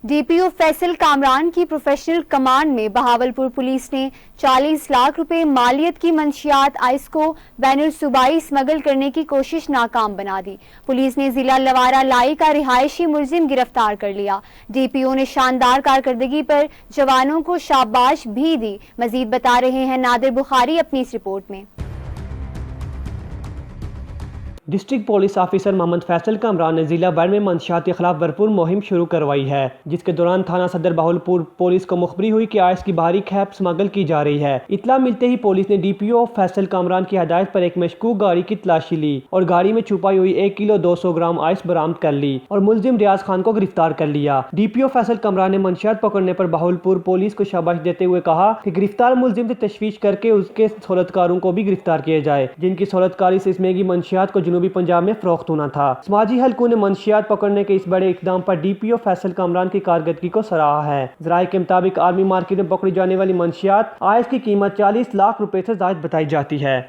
DPO Faisal Kamran की professional command में Bahawalpur police ने 40 लाख रुपए मालियत की मंशियात आइस को बैनुल सूबाई स्मगल करने की कोशिश नाकाम बना दी। पुलिस ने जिला लवारा लाई का रिहायशी मुलजिम गिरफ्तार कर लिया। डीपीओ ने शानदार कारकर्दगी पर जवानों को शाबाश भी दी। मजीद बता रहे हैं नादिर बुखारी अपनी इस रिपोर्ट में। District police officer Mohammad Faisal Kamran ने जिला भर में मंशियात के खिलाफ भरपूर मुहिम शुरू करवाई है, जिसके दौरान थाना सदर बहावलपुर पुलिस को मुखबरी हुई कि आइस की भारी खेप स्मगल की जा रही है। इतला मिलते ही पुलिस ने डीपीओ फैसल कामरान की हदायत पर एक मशकूक गाड़ी की तलाशी ली और गाड़ी में छुपाई हुई 1 किलो 200 ग्राम आइस बरामद कर ली और मुलजिम रियाज खान को गिरफ्तार कर लिया। डीपीओ फैसल कामरान ने मंशियात पकड़ने पर बहावलपुर पुलिस को शाबाश देते हुए कहा कि गिरफ्तार मुलजिम से तशवीश करके उसके सहूलतकारों को भी गिरफ्तार किया जाए, जिनकी सहूलतकारी से इसमें की मंशियात को जनूबी पंजाब में फरोख्त होना था। समाजी हलकों ने मंशियात पकड़ने के इस बड़े इकदाम पर डीपीओ फैसल कामरान की कारकर्दगी को सराहा है। जराये के मुताबिक आर्मी मार्केट में पकड़ी जाने वाली मंशियात आइस की कीमत 40 लाख रुपए से ज्यादा बताई जाती है।